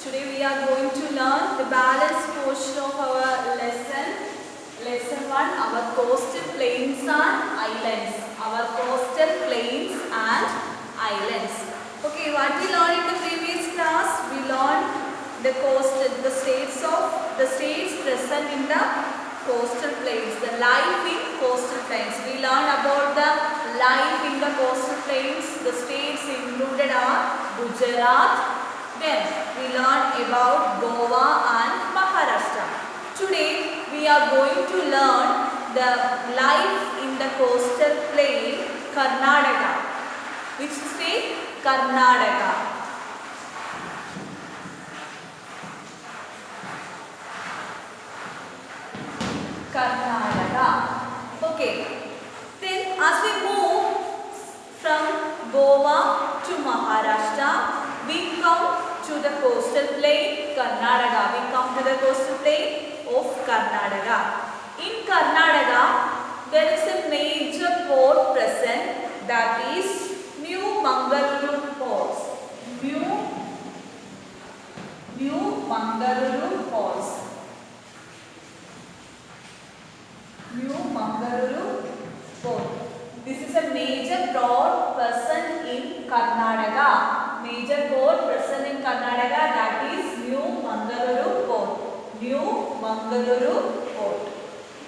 Today we are going to learn the balance portion of our lesson. Lesson 1, our coastal plains and islands. Our coastal plains and islands. Okay, what we learned in the previous class? We learned the states present in the coastal plains, the life in coastal plains. We learned about the life in the coastal plains. The states included are Gujarat. Then we learned about Goa and Maharashtra. Today we are going to learn the life in the coastal plain, Karnataka. Which state? Karnataka. Karnataka. Okay. Then as we move from Goa to Maharashtra, we come to the coastal plain, Karnataka. We come to the coastal plain of Karnataka. In Karnataka, there is a major port present, that is New Mangaluru Port. New Mangaluru Port. New Mangaluru Port. This is a major port present in Karnataka. Major port present in Karnataka, that is New Mangaluru Port. New Mangaluru Port.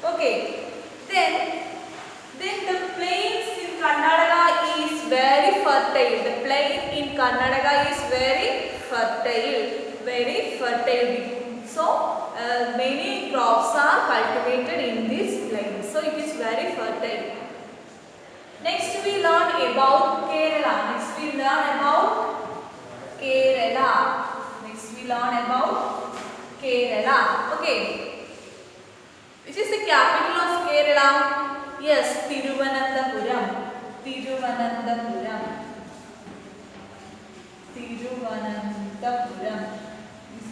Okay. Then the plains in Karnataka is very fertile. The plain in Karnataka is very fertile. Very fertile. So many crops are cultivated in this plain. So it is very fertile. Next we learn about Kerala. Next we learn about Kerala. Okay. Which is the capital of Kerala? Yes, Thiruvananthapuram. Is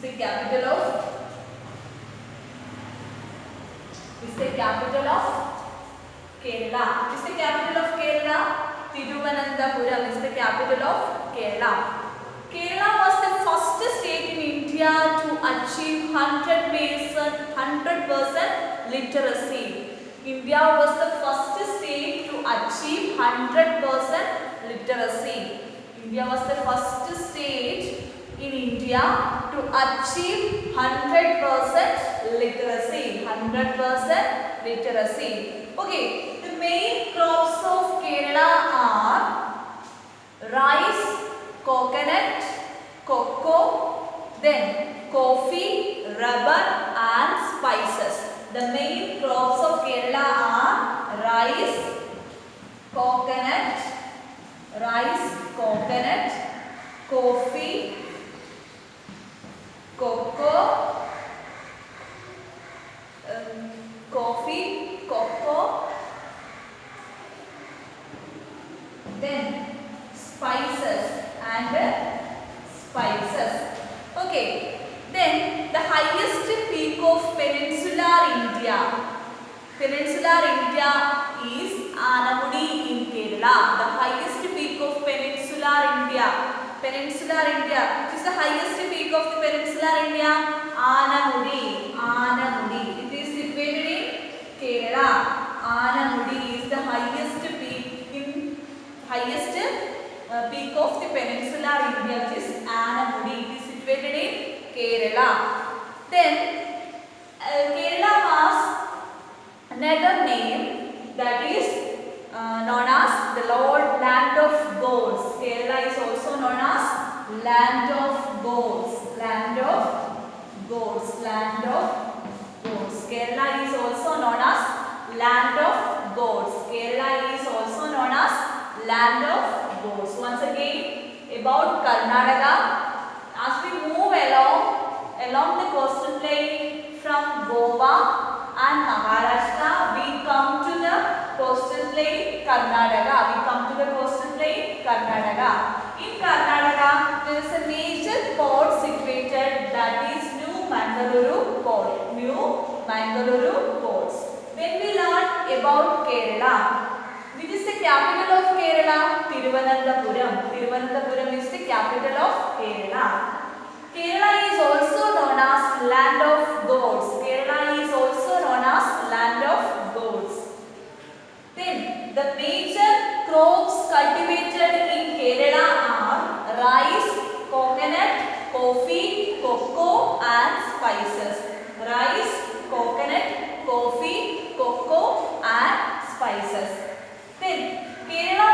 the capital of Kerala. Is the capital of Kerala? Thiruvananthapuram is the capital of Kerala. Kerala was the first state in India to achieve 100% literacy. India was the first state to achieve 100% literacy. India was the first state in India to achieve 100% literacy. 100% literacy. Okay, the main crops of Kerala are rice, coconut, cocoa, then coffee, rubber and spices. The main crops of Kerala are rice, coconut, coffee, cocoa, then spices. Okay. Then the highest peak of peninsular India is Anamudi in Kerala. The highest peak of peninsular India. Which is the highest peak of the peninsular India? Anamudi. It is situated in Kerala. Anamudi is the highest peak of the peninsular India, which is Anamudi. It is situated in Kerala. Then Kerala has another name, that is known as the land of gods. Kerala is also known as land of gods. Kerala is also known as land of gods. Once again, about Karnataka. As we move along the coastal plain from Goa and Maharashtra, we come to the coastal plain Karnataka. In Karnataka, there is a major port situated, that is New Mangaluru Port. Then we learn about Kerala. Which is the capital of Kerala? Thiruvananthapuram. Thiruvananthapuram is the capital of Kerala. Kerala is coffee, cocoa and spices. Rice, coconut, coffee, cocoa and spices. Then Kerala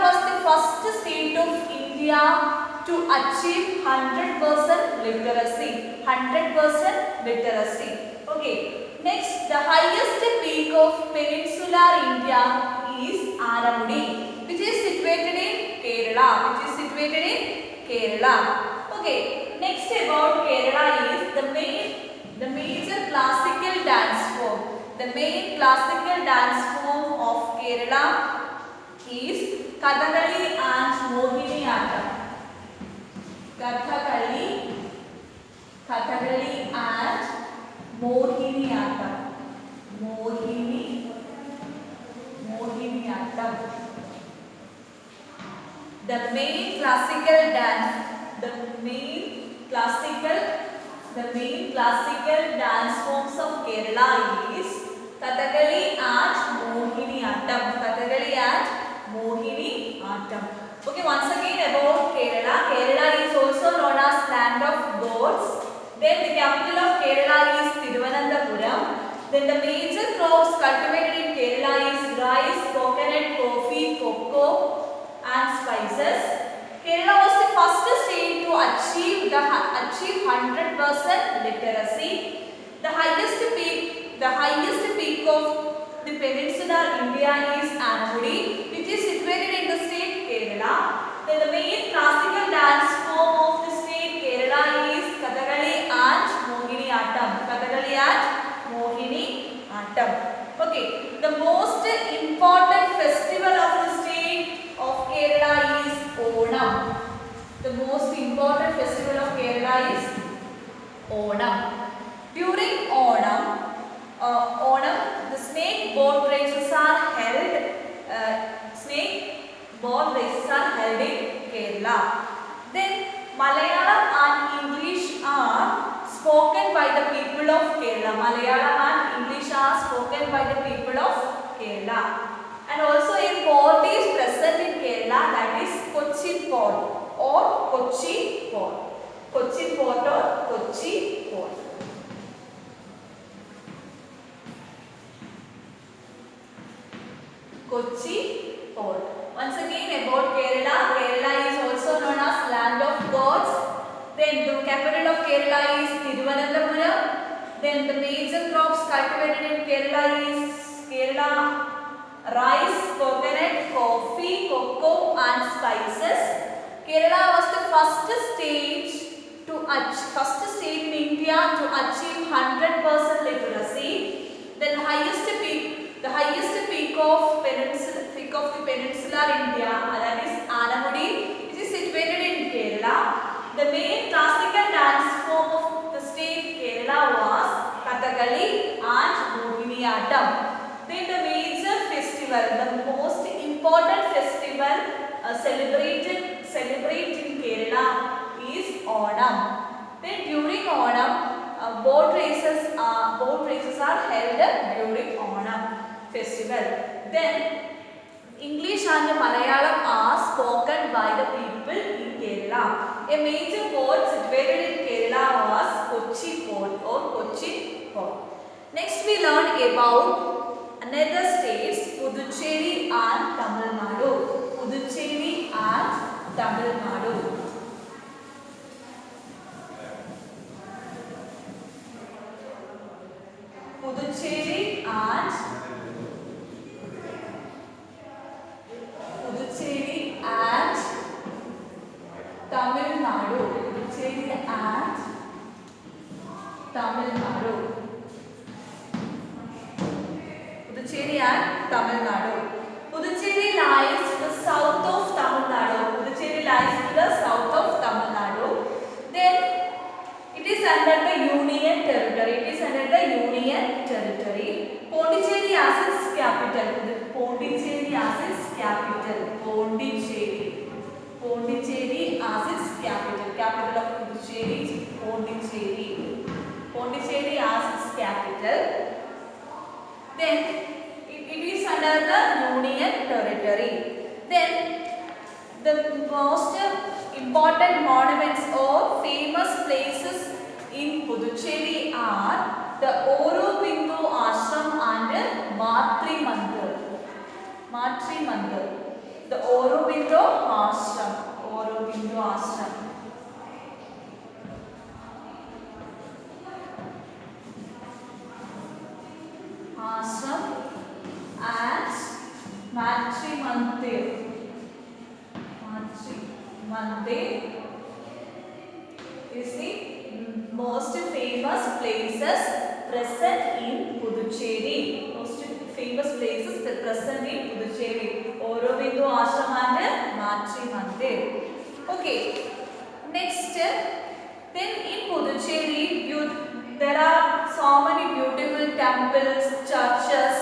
was the first state of India to achieve 100% literacy. 100% literacy. Okay. Next, the highest peak of peninsular India is Aramudi, which is situated in Kerala. Okay. Next about Kerala is the major classical dance form. The main classical dance form of Kerala is Kathakali and Mohiniyattam. Kathakali and Mohiniyattam. Mohiniyattam. The main classical dance forms of Kerala is Kathakali and Mohiniyattam. Okay, once again about Kerala. Kerala is also known as land of gods. Then the capital of Kerala is Thiruvananthapuram. Then the major crops cultivated in Kerala is rice, coconut, coffee, cocoa and spices. Kerala was the first state to achieve 100% literacy. The highest peak of the peninsular India is Anamudi, which is situated in the state Kerala. Then the main classical dance form of the state Kerala is Kathakali and Mohiniyattam. Okay, the most important festival of the state of Kerala is Onam. The most important festival of Kerala is Onam. During Onam, the snake boat races are held. In Kerala. Then Malayalam and English are spoken by the people of Kerala. And also a port is present in Kerala, that is Kochi Port or Kochi Port. Kochi Port. Kochi Port. Once again about Kerala. Kerala is also known as land of gods. Then the capital of Kerala is Thiruvananthapuram. Then the major crops cultivated in Kerala is rice, coconut, coffee, cocoa and spices. Kerala was the first state in India to achieve 100% literacy. Then the highest peak of the peninsular India, that is Anamudi, which is situated in Kerala. The main classical dance form of the state Kerala was Kathakali and Mohiniyattam. Then the major festival, the most important festival celebrated in Kerala is Onam. Then during Onam, boat races are held during Onam festival. Then English and Malayalam are spoken by the people in Kerala. A major port situated in Kerala was Kochi Port. Next we learn about another states, Puducherry and Tamil Nadu. Puducherry and Tamil Nadu. Puducherry and Tamil Nadu. Puducherry and Tamil Nadu. Puducherry and Tamil Nadu. Puducherry lies to the south of Tamil Nadu. Then it is under the Union Territory. Pondicherry as its capital. Pondicherry as its capital. Capital of Puducherry is Pondicherry. Pondicherry as its capital. Then it is under the Union Territory. Then the most important important monuments or famous places in Puducherry are the Aurobindo Ashram and Matri Mandir. Matri Mandir. The Aurobindo Ashram. Aurobindo Ashram. Ashram and Matri Mandir. Matri Mandir is the most famous places present in Puducherry. Most famous places present in Puducherry. Aurobindo Ashram and Matri Mandir. Okay. Next, then in Puducherry, there are so many beautiful temples, churches,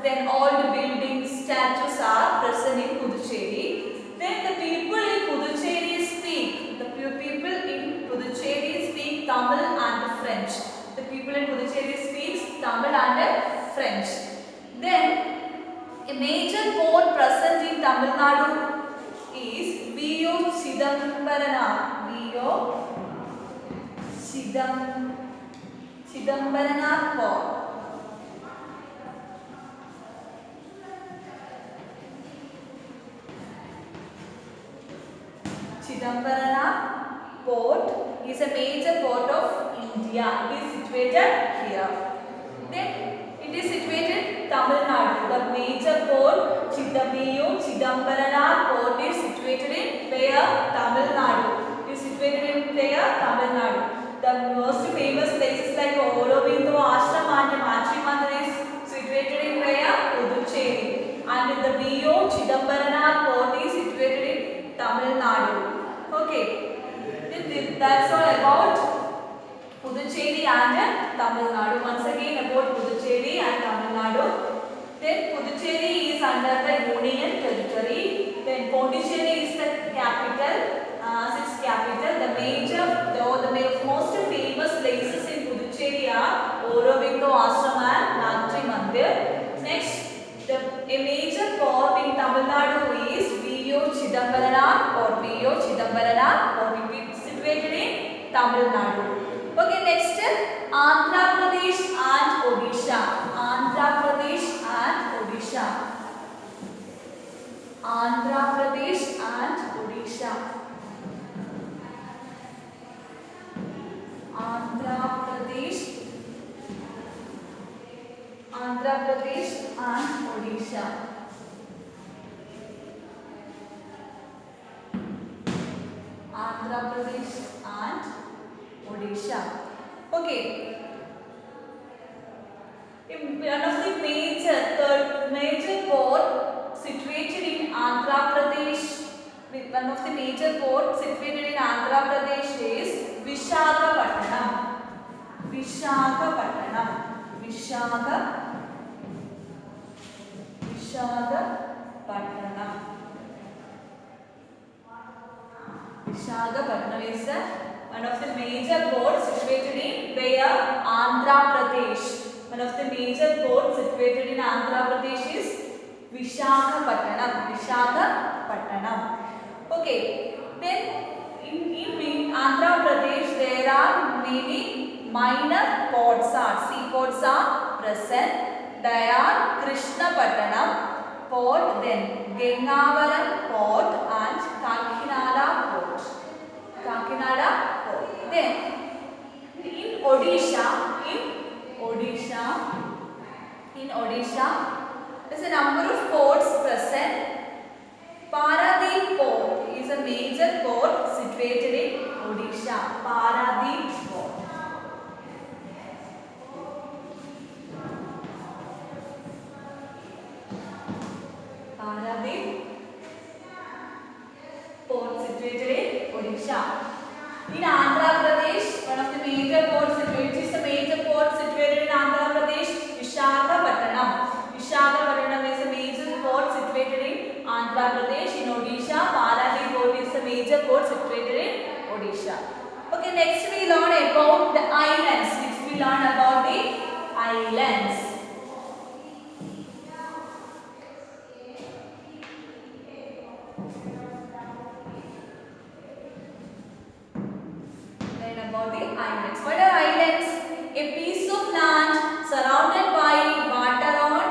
then old buildings, statues are present in Puducherry. Then the people in Puducherry speak. The people in Puducherry speak Tamil and French. The people in Puducherry speak Tamil and French. Then a major port present in Tamil Nadu is V.O. Chidambarana. V.O. Chidambarana Port. Chidambarana Port is a major port of India. It is situated here. Then it is situated Tamil Nadu. The major port Chidambarana Port is situated in where? Tamil Nadu. It is situated in where? Tamil Nadu. The most famous places like Aurobindo Ashram and Matri Mandir is situated in where? Puducherry. And the V.O. Chidambarana Port is situated in Tamil Nadu. Okay, that's all about Puducherry and Tamil Nadu. Once again about Puducherry and Tamil Nadu. Then Puducherry is under the Union Territory. Then Pondicherry is the capital. Its capital. The most famous places in Puducherry are Aurobindo Ashram and Matri Mandir. Next, a major port in Tamil Nadu is V.O. Chidambarana or V.O. Chidambarana or situated in Tamil Nadu. Okay, next Andhra Pradesh and Odisha. Andhra Pradesh and Odisha. Andhra Pradesh and Odisha. Andhra Pradesh and Odisha. Andhra Pradesh and Odisha. Okay. One of the major port situated in Andhra Pradesh. One of the major ports situated in Andhra Pradesh is Visakhapatnam. Visakhapatnam. Visakhapatnam is one of the major ports situated in where? Andhra Pradesh. One of the major ports situated in Andhra Pradesh is Visakhapatnam. Okay. Then in Andhra Pradesh there are many minor ports seaports are present. They are Krishnapatnam Port, then Gangavaram Port and Kakinada Port. Then in Odisha, there is a number of ports present. Paradip Port is a major port situated in Odisha. Paradip Port. Paradip Port situated in Odisha. In Andhra Pradesh, one of the major ports situated is in Andhra Pradesh, Visakhapatnam. Visakhapatnam is a major port situated in Andhra Pradesh. In Odisha, Paradip Port is a major port situated in Odisha. Okay, next we learn about the islands. for the islands. What are islands? A piece of land surrounded by water on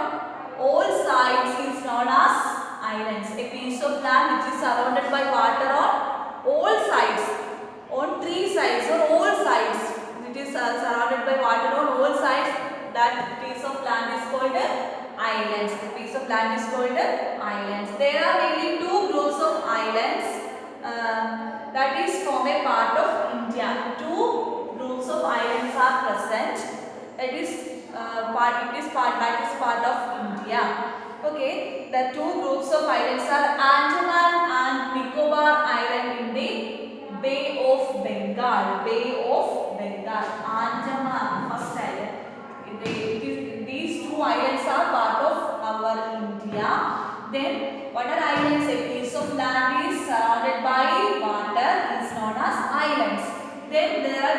all sides is known as islands. A piece of land which is surrounded by water on all sides, on three sides or all sides. It is surrounded by water on all sides. That piece of land is called islands. The piece of land is called islands. There are mainly two groups of islands that is form a part of India. Two groups of islands are present. That is part of India. Okay, the two groups of islands are Andaman and Nicobar Island in the Bay of Bengal. Bay of Bengal. Andaman, first island. These two islands are part of our India. Then what are islands? A piece of land is surrounded by water is known as islands. Then there are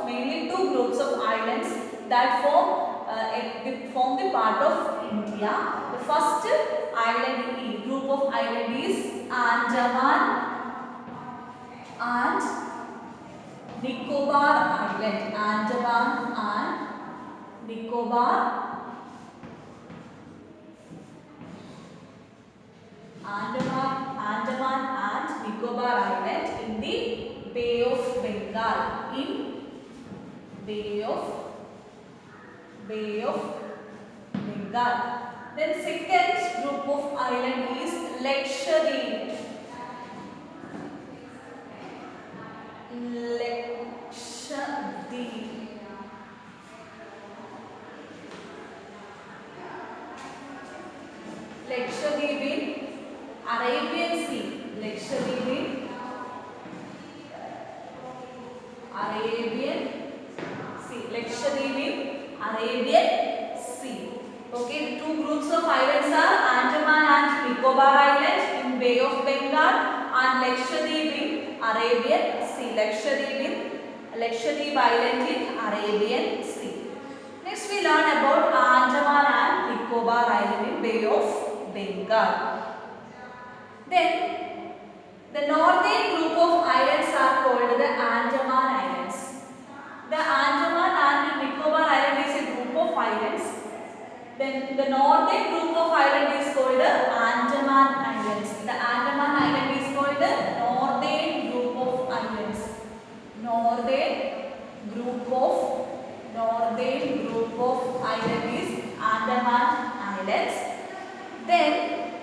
mainly two groups of islands that form the part of India. The first group of island is Andaman and Nicobar Island. Andaman and Nicobar Andaman and Nicobar Island in the Bay of Bengal. In Bay of Bengal. Then second group of island is Lakshadweep. Lakshadweep in Arabian Sea. Lakshadweep in Arabian Sea. Lakshadweep in Arabian Sea. Okay, the two groups of islands are Andaman and Nicobar Islands in Bay of Bengal and Lakshadweep in Arabian Sea. Lakshadweep Island in Arabian Sea. Next we learn about Andaman and Nicobar Island in Bay of Bengal. Then the northern group of islands are called the Andaman Islands. The Andaman and Nicobar Island is a group of islands. Then the northern group of island is called the Andaman Islands. The Andaman Island is called the northern group of islands. Northern group of island is Andaman Islands. Then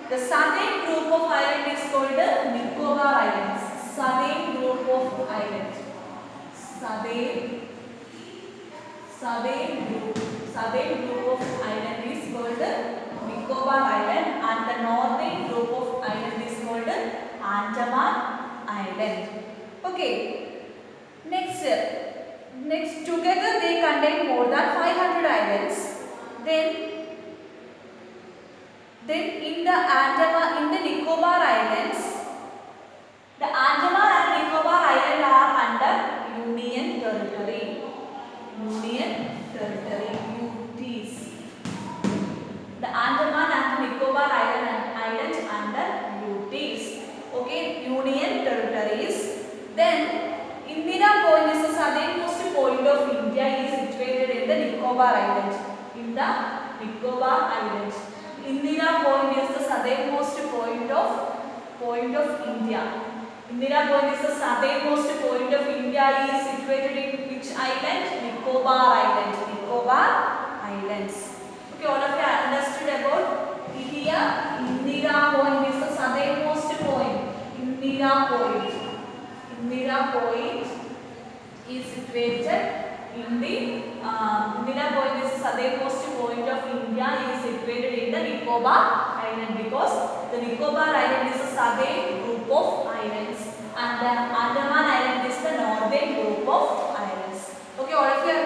the southern group of island is called the Nicobar Islands. Southern group of island. Southern group of island is called the Nicobar Island and the northern group of island is called the Andaman Island. Okay. Next together they contain more than 500 islands. Then in the Nicobar Islands, the Andaman and Nicobar Island are under Union Territory. UTs. The Andaman and Nicobar Islands under UTs. Okay, Union Territories. Then Indira Point is the southernmost point of India is situated in the Nicobar Islands. In the Nicobar Islands. Indira Point is the southernmost point of India. Indira Point is the southernmost point of India is situated in which island? Nicobar Island. Nicobar Islands. Okay, all of you understood about here. Indira Point is the southernmost point. Indira Point is situated in the Indira Point is the southernmost point of India is situated in the Nicobar Island because the Nicobar Island is the southern group of islands and the Andaman Island is the northern group of islands. Okay, all of you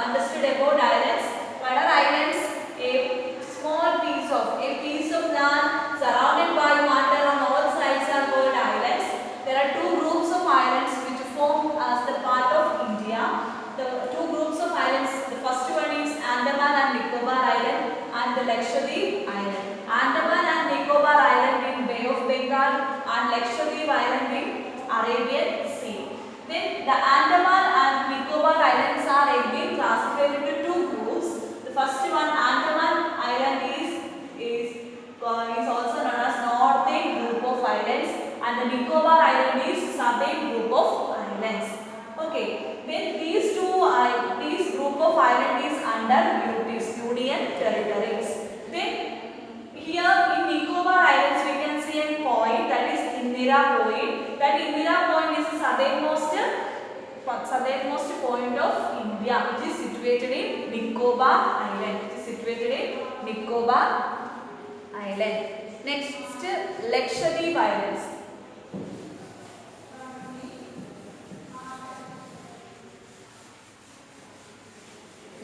understood about islands. What are islands? A piece of land surrounded by water on all sides are called islands. There are two groups of islands which form as the part of India. The two groups of islands, the first one is Andaman and Nicobar Island and the Lakshadweep Island. Andaman and Nicobar Island in Bay of Bengal and Lakshadweep Island in Arabian Sea. Then the Andaman and Nicobar Islands are again classified into two groups. The first one, Andaman Island is also known as northern group of islands, and the Nicobar Island is southern group of islands. Okay, then these group of islands is under UTs, Union Territories. Then here in Nicobar Islands we can see a point, that is Indira Point. That Indira Point is the southernmost point of India, which is situated in Nicobar Island. It is situated in Nicobar Island. Next, Lakshadweep Islands.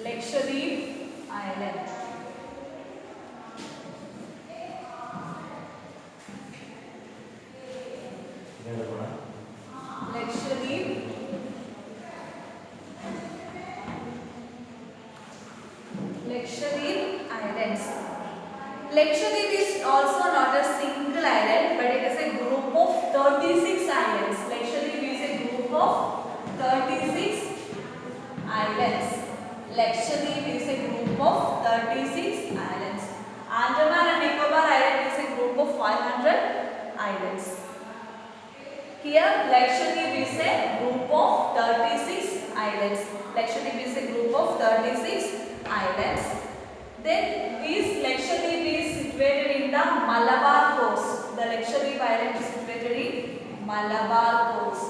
Lakshadweep Island. Lakshadweep Islands. Lakshadweep is also not a single island, but it is a group of 36 islands. Lakshadweep is a group of 36 islands. Lakshadweep is a group of 36 islands. Andaman and Nicobar Island is a group of 500 islands. Here, Lakshadweep is a group of 36 islands. Lakshadweep is a group of 36 islands. Then, this Lakshadweep is situated in the Malabar coast. The Lakshadweep Island is situated in Malabar coast.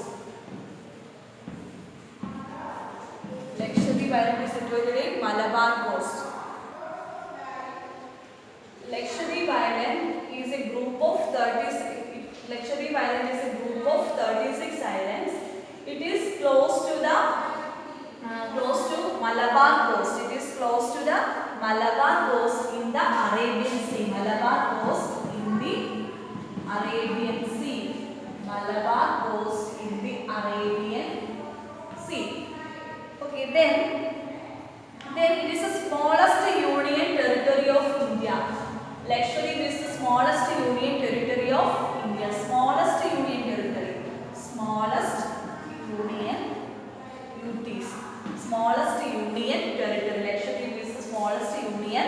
Lakshadweep Island is situated in Malabar coast. Lakshadweep Island is a group of 36. Lakshadweep Island is a group of 36 islands. It is close to Malabar coast. It is close to the Malabar coast in the Arabian Sea. Malabar coast in the Arabian Sea. Malabar coast in the Arabian Sea. Okay, then it is the smallest union territory of India. Lakshadweep is the smallest union territory of India. Smallest union territory. Smallest union UTs. Smallest union territory. Lakshadweep is the smallest union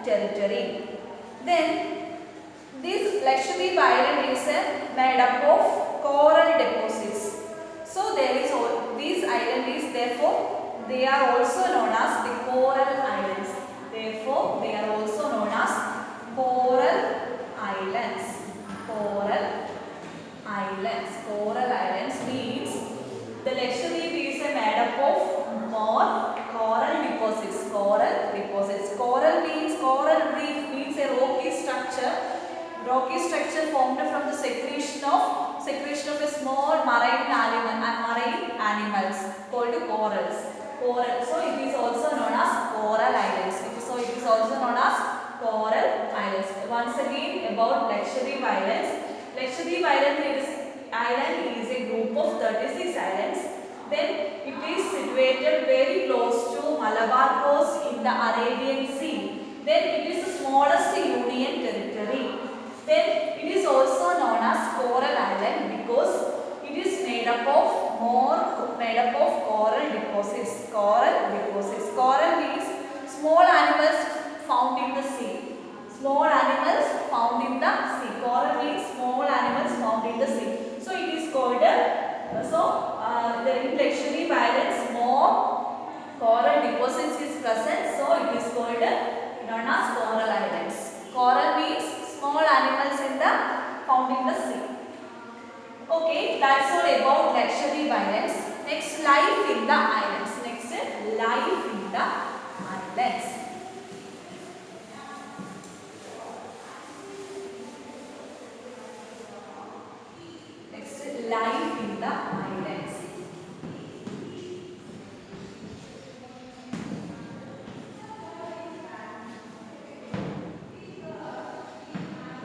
territory. Then this Lakshadweep Island is made up of coral deposits. So there is this island is, therefore they are also known as the coral islands. Therefore they are also known as coral islands. Coral islands. Coral islands means the Lakshadweep is made up of more coral deposits. Coral deposits. Coral reef means a rocky structure. Rocky structure formed from the secretion of a small marine animals called corals. So it is also known as coral islands. So it is also known as coral islands. Once again about Lakshadweep Islands. Lakshadweep Island is a group of 36 islands. Then it is situated very close to Malabar coast in the Arabian Sea. Then it is the smallest union territory. Then it is also known as coral island because it is made up of coral deposits. Coral deposits. Coral means small animals found in the sea. Small animals found in the sea. Coral means small animals found in the sea. So it is called in Lakshadweep Islands more coral deposits is present. So it is called known as coral islands. Coral means small animals found in the sea. Okay, that's all about Lakshadweep Islands. Next, life in the islands. Next, life in the islands. Next, life in the islands.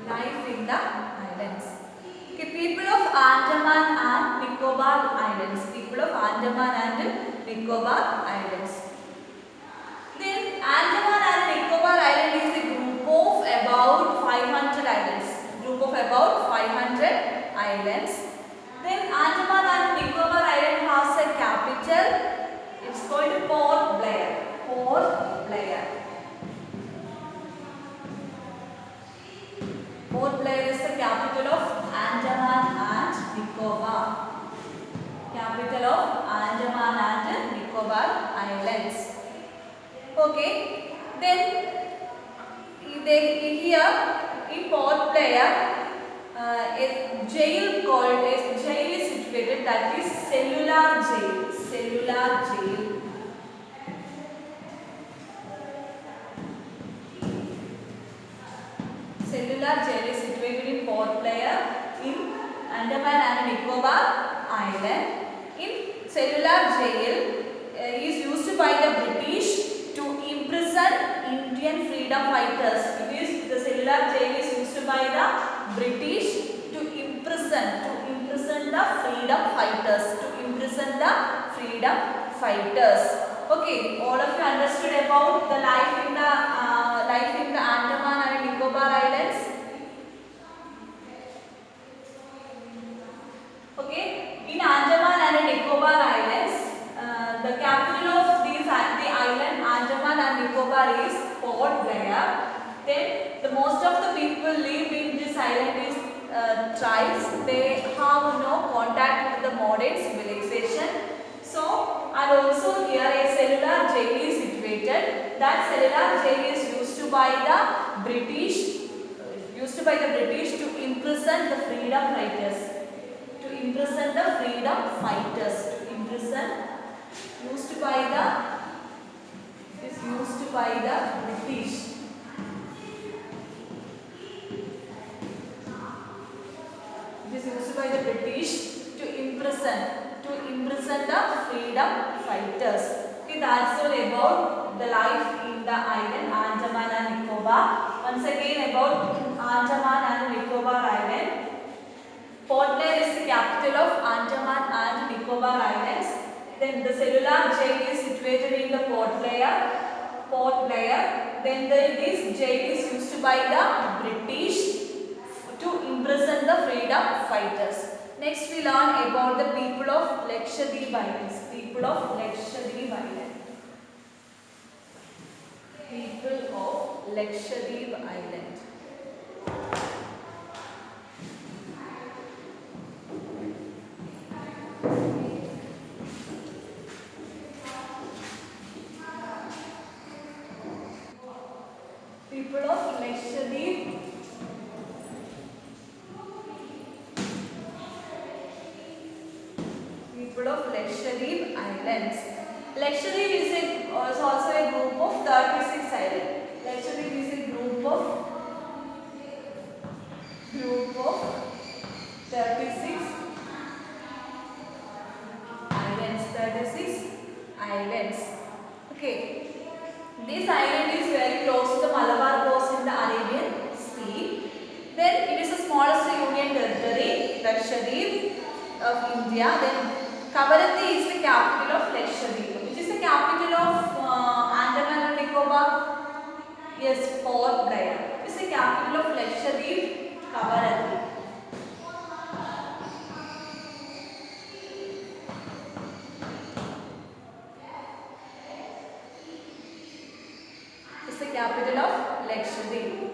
Life in the islands. Okay, people of Andaman and Nicobar Islands. People of Andaman and Nicobar Islands. Then Andaman and Nicobar Island is a group of about 500 islands. Group of about 500 islands. Then Andaman and Nicobar Island has a player, a jail is situated, that is cellular jail. Cellular jail. Cellular jail is situated in Port Blair in Andaman and Nicobar Island. In cellular jail is used by the British to imprison Indian freedom fighters. It is the cellular jail is used by the British to imprison the freedom fighters. To imprison the freedom fighters. Okay, all of you understood about the life in the Andaman and Nicobar Islands. Okay, in Andaman and Nicobar Islands, the capital of the island Andaman and Nicobar is Port Blair. Then the most of the people live in this island is tribes. They have no contact with the modern civilization. So, and also here a cellular jail is situated. That cellular jail is used by the British to imprison the freedom fighters. To imprison the freedom fighters. To imprison used by the British. It is used by the British to imprison the freedom fighters. Okay, that's all about the life in the island Andaman and Nicobar. Once again about Andaman and Nicobar Island. Port Blair is the capital of Andaman and Nicobar Islands. Then the cellular jail is situated in the Port Blair. Then this jail is used by the British to imprison the freedom fighters. Next we learn about the people of Lakshadweep Islands. People of Lakshadweep Island. People of Lakshadweep Island. People of Lakshadweep. People of Lakshadweep Islands. Lakshadweep is also a group of 36 islands. Lakshadweep is a group of 36 islands. 36 islands. Okay. This island is very close to the Malabar coast in the Arabian Sea. Then it is the smallest union territory, Lakshadweep of India. Then Kavaratti is the capital of Lakshadweep. Which is the capital of Andaman and Nicobar? Yes, Port Blair. Which is the capital of Lakshadweep? Kavaratti. Is the capital of Lakshadweep.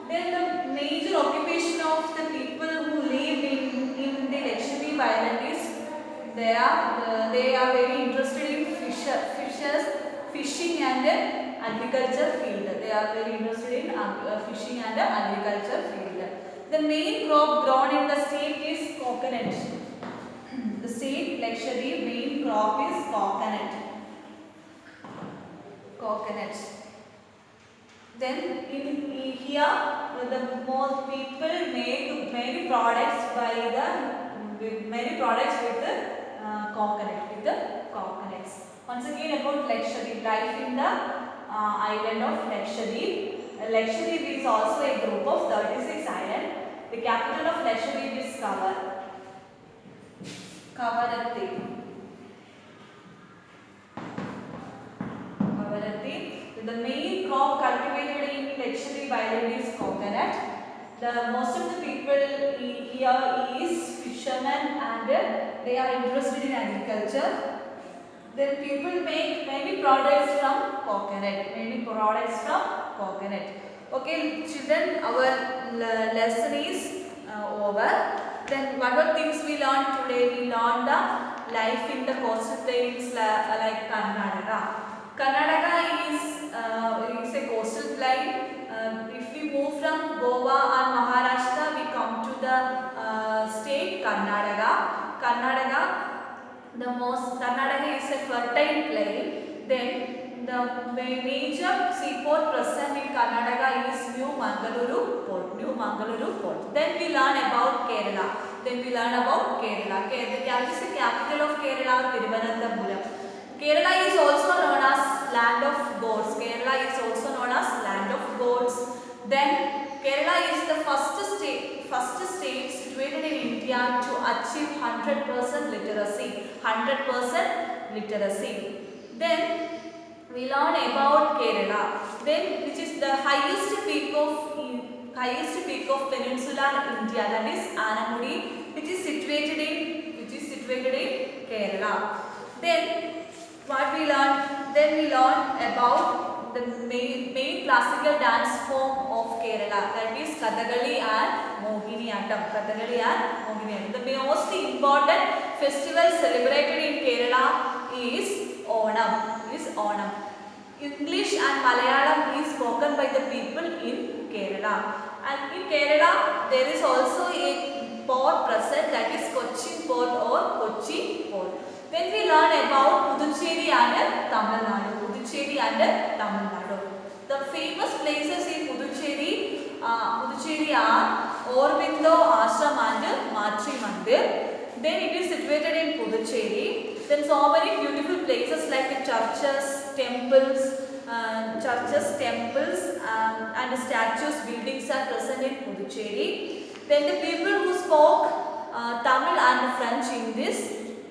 Then the major occupation of the people who live in the Lakshadweep Island is they are very interested in fishing and agriculture field. They are very interested in fishing and agriculture field. The main crop grown in the state is coconut. The state Lakshadweep main crop is coconut. Coconut. Then in here the most people make many products with the coconuts. Once again about Lakshadweep, life in the island of Lakshadweep. Lakshadweep is also a group of 36 islands. The capital of Lakshadweep is Kavaratti. The main crop cultivated in Lakshadweep Island is coconut. Most of the people here is fishermen and they are interested in agriculture. Then people make many products from coconut. Okay, children, our lesson is over. Then what are things we learned today? We learned the life in the coastal plains like Karnataka. Karnataka is a coastal plain. If we move from Goa and Maharashtra, we come to the state Karnataka. Karnataka is a fertile plain. Then the major seaport present in Karnataka is New Mangaluru port. Then we learn about Kerala. The capital of Kerala, Thiruvananthapuram. Kerala is also known as land of gods. Then Kerala is the first state situated in India to achieve 100% literacy. Then we learn about Kerala. Then which is the highest peak of peninsular India, that is Anamudi, which is situated in Kerala. Then what we learn? Then we learn about the main classical dance form of Kerala, that is Kathakali and Mohiniyattam. The most important festival celebrated in Kerala is Onam. English and Malayalam is spoken by the people in Kerala. And in Kerala there is also a port present, that is Cochin port or Kochi port. Then we learn about Puducherry and Tamil Nadu. The famous places in Puducherry are Aurobindo Ashram and Matri Mandir. Then it is situated in Puducherry. Then so many beautiful places like the churches, temples, and statues, buildings are present in Puducherry. Then the people who spoke Tamil and French in this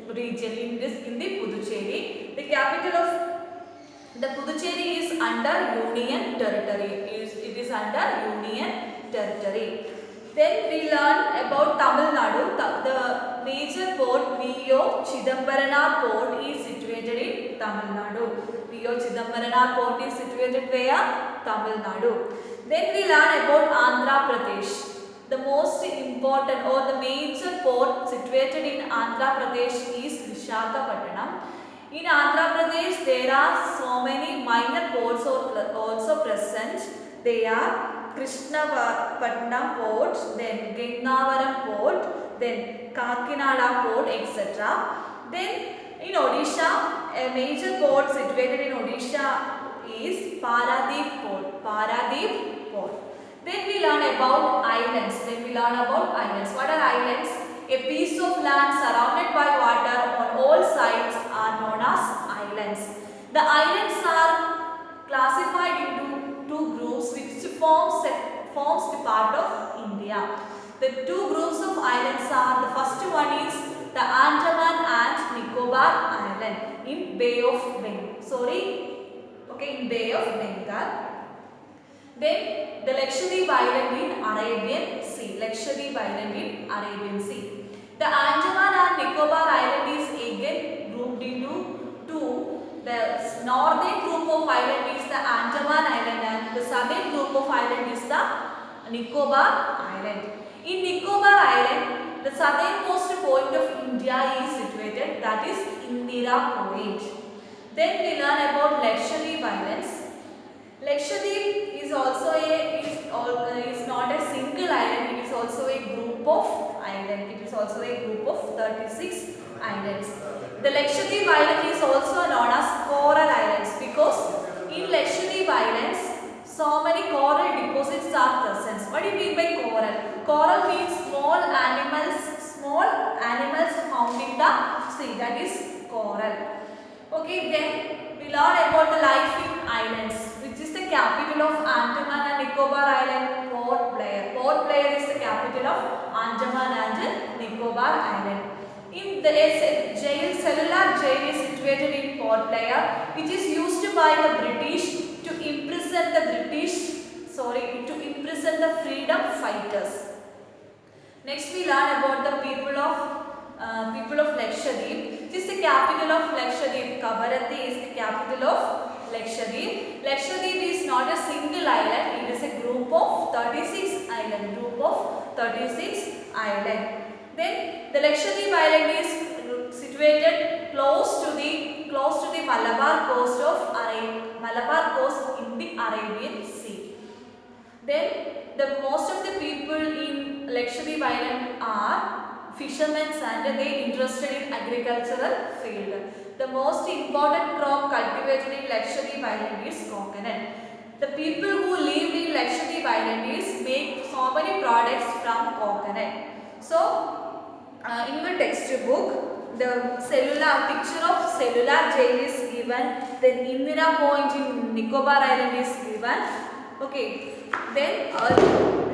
region, in the Puducherry. The capital of the Puducherry is under Union Territory. It is under Union Territory. Then we learn about Tamil Nadu. The major port V.O. Chidambarana port is situated in Tamil Nadu. V.O. Chidambarana port is situated where? Tamil Nadu. Then we learn about Andhra Pradesh. The most important or the major port situated in Andhra Pradesh is Visakhapatnam. In Andhra Pradesh there are so many minor ports also present. They are Krishnapatnam port, then Gangavaram port, then Kakinada port, etc. Then in Odisha, a major port situated in Odisha is Paradip port. Then we learn about islands. What are islands? A piece of land surrounded by water on all sides are known as islands. The islands are classified into two groups which forms the part of India. The two groups of islands are, the first one is the Andaman and Nicobar Island in Bay of Bengal. Then the Lakshadweep Island in Arabian Sea. The Andaman and Nicobar Island is again grouped into two. The northern group of island is the Andaman Island and the southern group of island is the Nicobar Island. In Nicobar Island, the southernmost point of India is situated, that is Indira Point. Then we learn about Lakshadweep Islands. Lakshadweep is also is not a single island, it is also a group of islands. It is also a group of 36 islands. The Lakshadweep Island is also known as Coral Islands because in Lakshadweep Islands so many coral deposits are present. What do you mean by coral? Coral means small animals found in the sea, that is coral. Okay, then we learn about the life in islands, which is the capital of Andaman and Nicobar Island, Port Blair. Port Blair is the capital of Andaman and Nicobar Island. In the cellular jail is situated in Port Blair, which is used by the British to imprison the freedom fighters. Next we learn about the people of Lakshadweep. This is the capital of Lakshadweep. Kavaratti is the capital of Lakshadweep. Lakshadweep is not a single island, it is a group of 36 islands. Then the Lakshadweep Island is situated close to the Malabar coast in the Arabian Sea. Then the most of the people in Lakshadweep Island are fishermen and they interested in agricultural field. The most important crop cultivated in Lakshadweep Island is coconut. The people who live in Lakshadweep Island is make so many products from coconut. So in your textbook, the cellular picture of cellular jail is given. Then Indira Point in Nicobar Island is given. Okay. Then our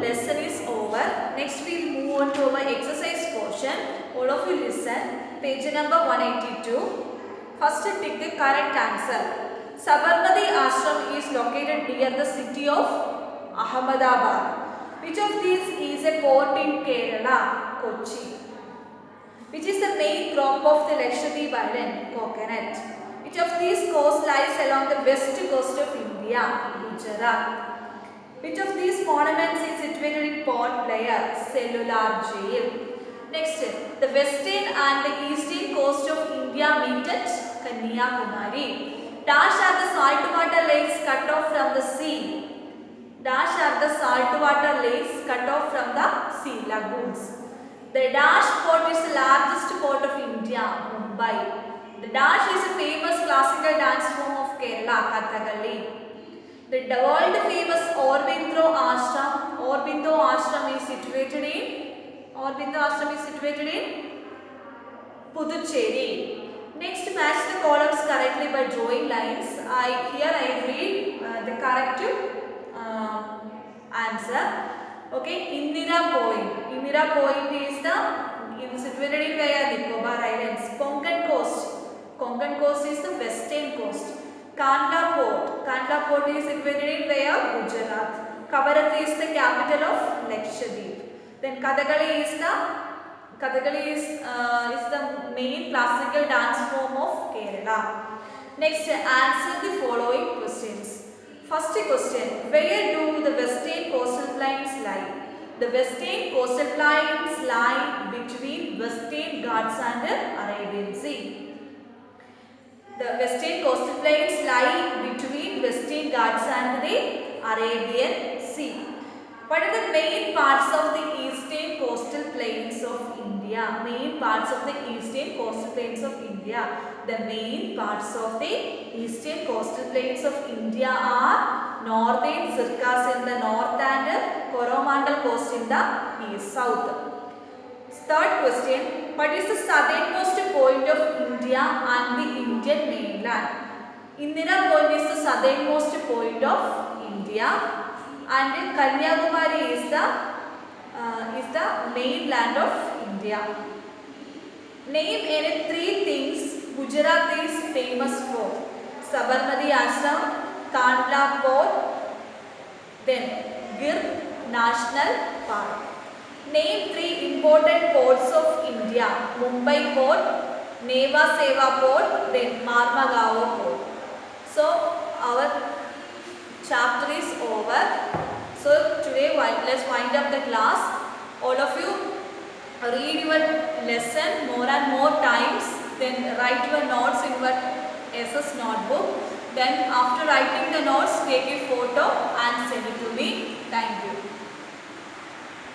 lesson is over. Next we will move on to our exercise portion. All of you listen. Page number 182. First tick the correct answer. Sabarmati Ashram is located near the city of Ahmedabad. Which of these is a port in Kerala? Kochi. Which is the main crop of the Lakshadweep Island? Coconut. Which of these coast lies along the west coast of India? Gujarat. Which of these monuments is situated in Port Blair? Cellular jail. Next, the western and the eastern coast of India meet at Kanyakumari. Dash are the saltwater lakes cut off from the sea. Dash are the saltwater lakes cut off from the sea lagoons. The Dash port is the largest port of India, Mumbai. The Dash is a famous classical dance form of Kerala, Kathakali. The world famous Aurobindo Ashram is situated in Puducherry. Next, match the columns correctly by drawing lines. Here I read the correct answer. Okay, Indira Point. Indira Point is situated in where? Nicobar Islands. Konkan Coast is the western coast. Kandla Port is situated in where? Gujarat. Kavaratti is the capital of Lakshadweep. Then Kathakali is the main classical dance form of Kerala. Next, answer the following questions. First question, where do the western coastal plains lie? The western coastal plains lie between Western Ghats and the Arabian Sea. The western coastal plains lie between Western Ghats and the Arabian Sea. What are the main parts of the eastern coastal plains of India? Main parts of the eastern coastal plains of India. The main parts of the eastern coastal plains of India are northern Circas in the north and Coromandel coast in the east, south. Third question, what is the southernmost point of India and the Indian mainland? Indira Point is the southernmost point of India and Kanyakumari is the mainland of India. Name any three things Gujarat is famous for. Sabarmati Ashram, Kandla Port, then Gir National Park. Name three important ports of India. Mumbai Port, Neva Seva Port, then Marmagao Port. So our chapter is over. So today let's wind up the class. All of you read your lesson more and more times. Then write your notes in your SS notebook. Then after writing the notes, take a photo and send it to me. Thank you.